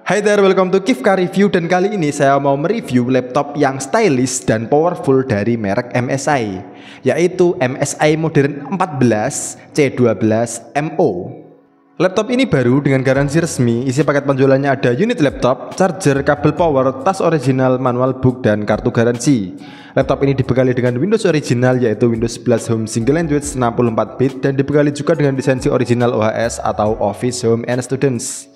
Hai there, welcome to Kifka Review, dan kali ini saya mau mereview laptop yang stylish dan powerful dari merek MSI, yaitu MSI Modern 14 C12MO. Laptop ini baru dengan garansi resmi. Isi paket penjualannya ada unit laptop, charger, kabel power, tas original, manual book, dan kartu garansi. Laptop ini dibekali dengan Windows original yaitu Windows 11 Home Single Language 64-bit dan dibekali juga dengan lisensi original OHS atau Office Home and Students.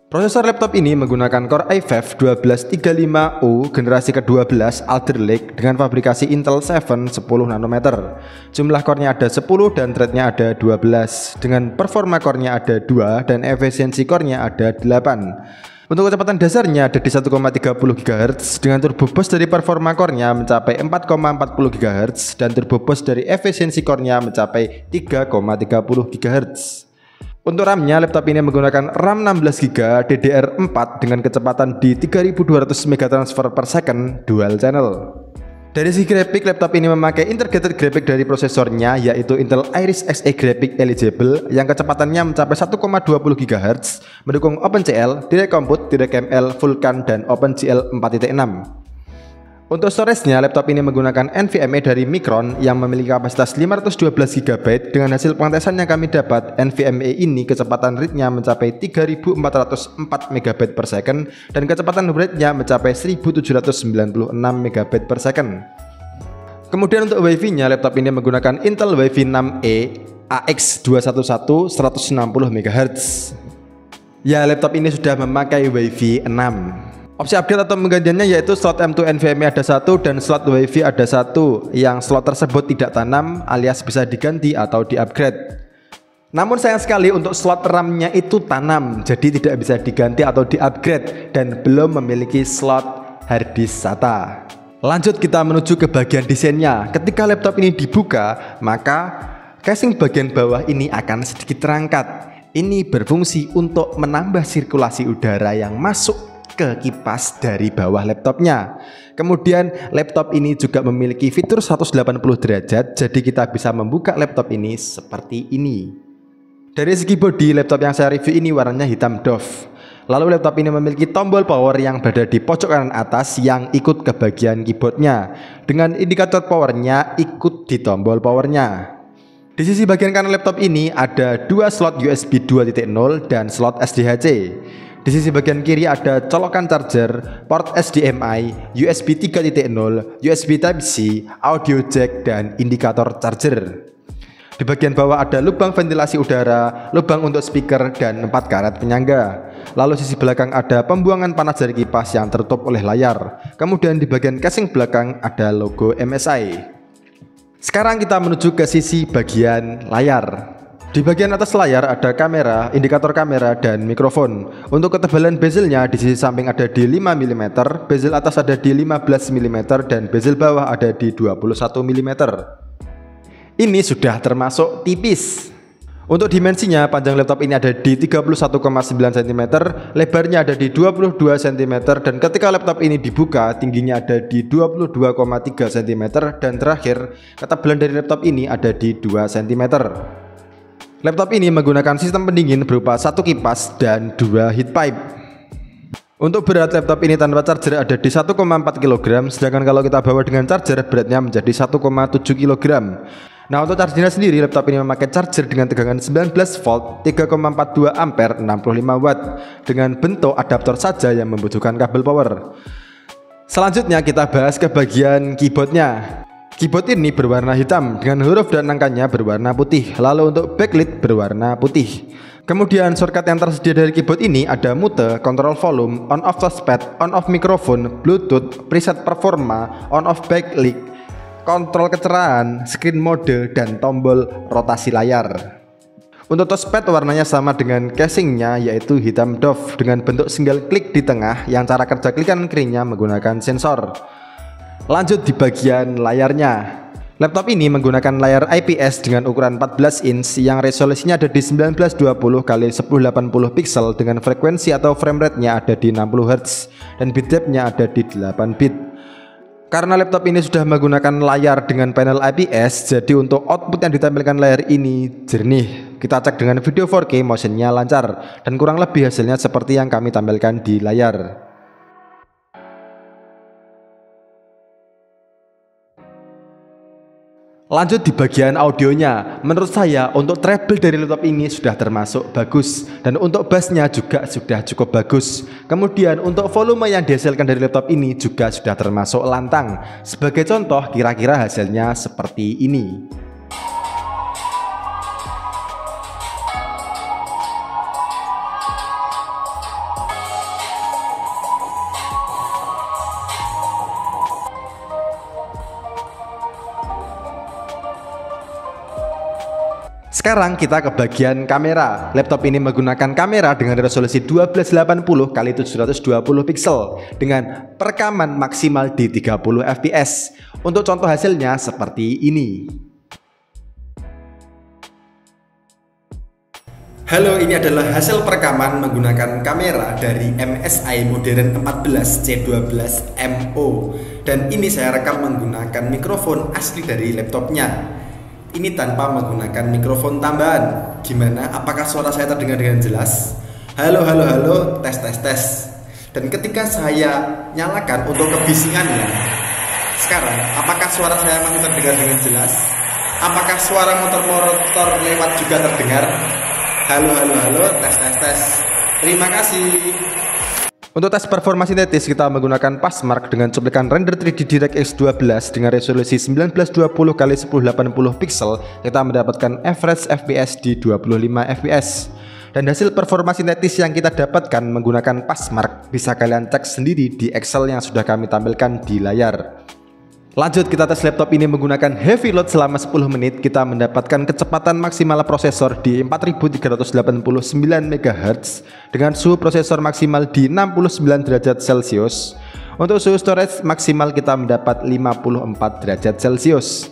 Prosesor laptop ini menggunakan Core i5 1235U generasi ke-12 Alder Lake dengan fabrikasi Intel 7 10 nanometer. Jumlah core-nya ada 10 dan thread-nya ada 12. Dengan performa core-nya ada 2 dan efisiensi core-nya ada 8. Untuk kecepatan dasarnya ada di 1,30 GHz dengan turbo boost dari performa core-nya mencapai 4,40 GHz dan turbo boost dari efisiensi core-nya mencapai 3,30 GHz. Untuk RAM-nya, laptop ini menggunakan RAM 16GB DDR4 dengan kecepatan di 3200 MT/s dual channel. Dari sisi grafik, laptop ini memakai integrated graphic dari prosesornya yaitu Intel Iris Xe Graphic Eligible yang kecepatannya mencapai 1,20 GHz, mendukung OpenCL, Direct Compute, DirectML, Vulkan, dan OpenGL 4.6. Untuk storage-nya, laptop ini menggunakan NVMe dari Micron yang memiliki kapasitas 512GB. Dengan hasil pengetesan yang kami dapat, NVMe ini kecepatan read-nya mencapai 3404 MB/s dan kecepatan write-nya mencapai 1796 MB/s. Kemudian untuk Wi-Fi-nya, laptop ini menggunakan Intel Wi-Fi 6E AX211 160 MHz. Ya, laptop ini sudah memakai Wi-Fi 6. Opsi update atau penggantiannya yaitu slot M2 NVMe ada 1 dan slot Wi-Fi ada 1, yang slot tersebut tidak tanam alias bisa diganti atau di-upgrade. Namun sayang sekali untuk slot RAM-nya itu tanam, jadi tidak bisa diganti atau di-upgrade dan belum memiliki slot harddisk SATA. Lanjut kita menuju ke bagian desainnya. Ketika laptop ini dibuka, maka casing bagian bawah ini akan sedikit terangkat. Ini berfungsi untuk menambah sirkulasi udara yang masuk ke kipas dari bawah laptopnya. Kemudian laptop ini juga memiliki fitur 180 derajat, jadi kita bisa membuka laptop ini seperti ini. Dari segi bodi, laptop yang saya review ini warnanya hitam doff. Lalu laptop ini memiliki tombol power yang berada di pojok kanan atas yang ikut ke bagian keyboardnya, dengan indikator powernya ikut di tombol powernya. Di sisi bagian kanan laptop ini ada dua slot USB 2.0 dan slot SDHC. Di sisi bagian kiri ada colokan charger, port HDMI, USB 3.0, USB Type-C, audio jack, dan indikator charger. Di bagian bawah ada lubang ventilasi udara, lubang untuk speaker, dan 4 karet penyangga. Lalu sisi belakang ada pembuangan panas dari kipas yang tertutup oleh layar. Kemudian di bagian casing belakang ada logo MSI. Sekarang kita menuju ke sisi bagian layar. Di bagian atas layar ada kamera, indikator kamera, dan mikrofon. Untuk ketebalan bezelnya di sisi samping ada di 5 mm, bezel atas ada di 15 mm, dan bezel bawah ada di 21 mm. Ini sudah termasuk tipis. Untuk dimensinya, panjang laptop ini ada di 31,9 cm, lebarnya ada di 22 cm, dan ketika laptop ini dibuka, tingginya ada di 22,3 cm, dan terakhir, ketebalan dari laptop ini ada di 2 cm. Laptop ini menggunakan sistem pendingin berupa 1 kipas dan 2 heat pipe. Untuk berat, laptop ini tanpa charger ada di 1,4 kg, sedangkan kalau kita bawa dengan charger beratnya menjadi 1,7 kg. Nah, untuk chargernya sendiri, laptop ini memakai charger dengan tegangan 19 volt, 3,42 ampere, 65 watt dengan bentuk adaptor saja yang membutuhkan kabel power. Selanjutnya kita bahas ke bagian keyboardnya. Keyboard ini berwarna hitam dengan huruf dan angkanya berwarna putih. Lalu untuk backlit berwarna putih. Kemudian shortcut yang tersedia dari keyboard ini ada mute, control volume, on off touchpad, on off mikrofon, bluetooth, preset performa, on off backlit, kontrol kecerahan, screen mode, dan tombol rotasi layar. Untuk touchpad warnanya sama dengan casingnya yaitu hitam doff dengan bentuk single klik di tengah yang cara kerja klik kanan kirinya menggunakan sensor. Lanjut di bagian layarnya. Laptop ini menggunakan layar IPS dengan ukuran 14 inch yang resolusinya ada di 1920 x 1080 pixel dengan frekuensi atau frame rate-nya ada di 60 Hz dan bitrate-nya ada di 8 bit. Karena laptop ini sudah menggunakan layar dengan panel IPS, jadi untuk output yang ditampilkan layar ini jernih, Kita cek dengan video 4K, motionnya lancar, dan kurang lebih hasilnya seperti yang kami tampilkan di layar. Lanjut di bagian audionya, menurut saya untuk treble dari laptop ini sudah termasuk bagus, dan untuk bassnya juga sudah cukup bagus. Kemudian untuk volume yang dihasilkan dari laptop ini juga sudah termasuk lantang. Sebagai contoh, kira-kira hasilnya seperti ini. Sekarang kita ke bagian kamera. Laptop ini menggunakan kamera dengan resolusi 1280x720 pixel dengan perekaman maksimal di 30 fps. Untuk contoh hasilnya seperti ini. Halo, ini adalah hasil perekaman menggunakan kamera dari MSI Modern 14C12MO, dan ini saya rekam menggunakan mikrofon asli dari laptopnya. Ini tanpa menggunakan mikrofon tambahan. Gimana? Apakah suara saya terdengar dengan jelas? Halo, halo, halo, tes, tes, tes. Dan ketika saya nyalakan untuk kebisingannya, sekarang apakah suara saya masih terdengar dengan jelas? Apakah suara motor-motor lewat juga terdengar? Halo, halo, halo, tes, tes, tes. Terima kasih. Untuk tes performa sintetis kita menggunakan Passmark dengan cuplikan render 3D DirectX 12 dengan resolusi 1920x1080 pixel. Kita mendapatkan average FPS di 25 fps. Dan hasil performa sintetis yang kita dapatkan menggunakan Passmark bisa kalian cek sendiri di Excel yang sudah kami tampilkan di layar. Lanjut kita tes laptop ini menggunakan heavy load selama 10 menit. Kita mendapatkan kecepatan maksimal prosesor di 4389 MHz dengan suhu prosesor maksimal di 69 derajat Celcius. Untuk suhu storage maksimal kita mendapat 54 derajat Celcius.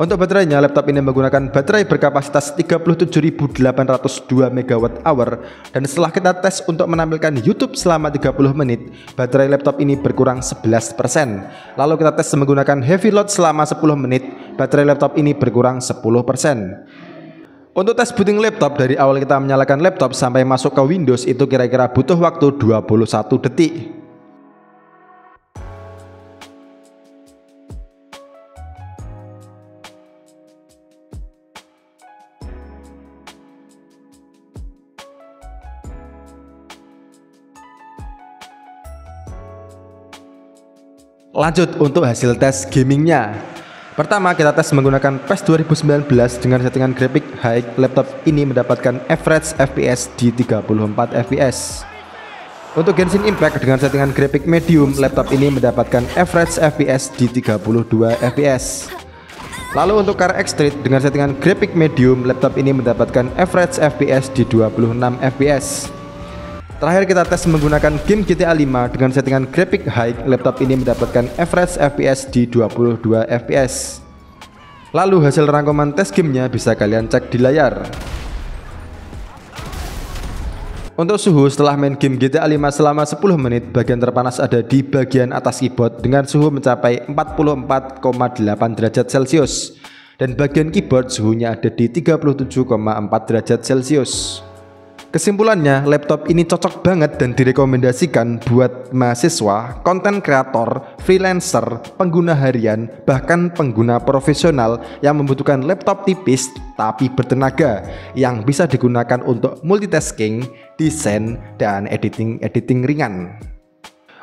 Untuk baterainya, laptop ini menggunakan baterai berkapasitas 37.802 MWh, dan setelah kita tes untuk menampilkan YouTube selama 30 menit, baterai laptop ini berkurang 11%. Lalu kita tes menggunakan heavy load selama 10 menit, baterai laptop ini berkurang 10%. Untuk tes booting laptop, dari awal kita menyalakan laptop sampai masuk ke Windows itu kira-kira butuh waktu 21 detik. Lanjut untuk hasil tes gamingnya. Pertama kita tes menggunakan PES 2019 dengan settingan grafik high. Laptop ini mendapatkan average FPS di 34 fps. Untuk Genshin Impact dengan settingan grafik medium, laptop ini mendapatkan average FPS di 32 fps. Lalu untuk CarX Street dengan settingan grafik medium, laptop ini mendapatkan average FPS di 26 fps. Terakhir kita tes menggunakan game GTA 5 dengan settingan grafik high, laptop ini mendapatkan average FPS di 22 fps. Lalu hasil rangkuman tes gamenya bisa kalian cek di layar. Untuk suhu setelah main game GTA 5 selama 10 menit, bagian terpanas ada di bagian atas keyboard dengan suhu mencapai 44,8 derajat Celcius, dan bagian keyboard suhunya ada di 37,4 derajat Celcius. Kesimpulannya, laptop ini cocok banget dan direkomendasikan buat mahasiswa, konten kreator, freelancer, pengguna harian, bahkan pengguna profesional yang membutuhkan laptop tipis tapi bertenaga yang bisa digunakan untuk multitasking, desain, dan editing ringan.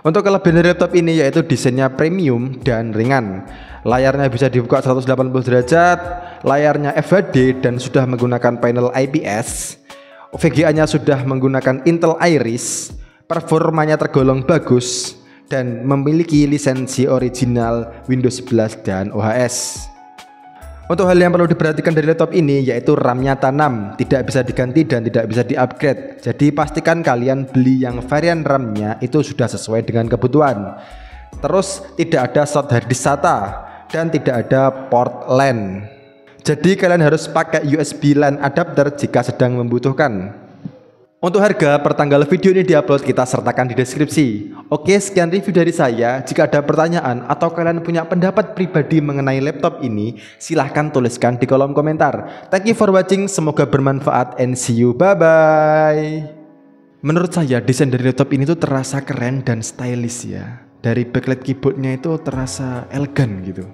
Untuk kelebihan dari laptop ini yaitu desainnya premium dan ringan. Layarnya bisa dibuka 180 derajat, layarnya FHD dan sudah menggunakan panel IPS. VGA-nya sudah menggunakan Intel Iris, performanya tergolong bagus, dan memiliki lisensi original Windows 11 dan OHS. Untuk hal yang perlu diperhatikan dari laptop ini yaitu RAM-nya tanam, tidak bisa diganti dan tidak bisa di-upgrade. Jadi pastikan kalian beli yang varian RAM-nya itu sudah sesuai dengan kebutuhan. Terus tidak ada slot harddisk SATA dan tidak ada port LAN. Jadi kalian harus pakai USB LAN adapter jika sedang membutuhkan. Untuk harga per tanggal video ini diupload kita sertakan di deskripsi. Oke, sekian review dari saya. Jika ada pertanyaan atau kalian punya pendapat pribadi mengenai laptop ini, silahkan tuliskan di kolom komentar. Thank you for watching, semoga bermanfaat and see you, bye bye. Menurut saya desain dari laptop ini tuh terasa keren dan stylish ya. Dari backlight keyboardnya itu terasa elegan gitu.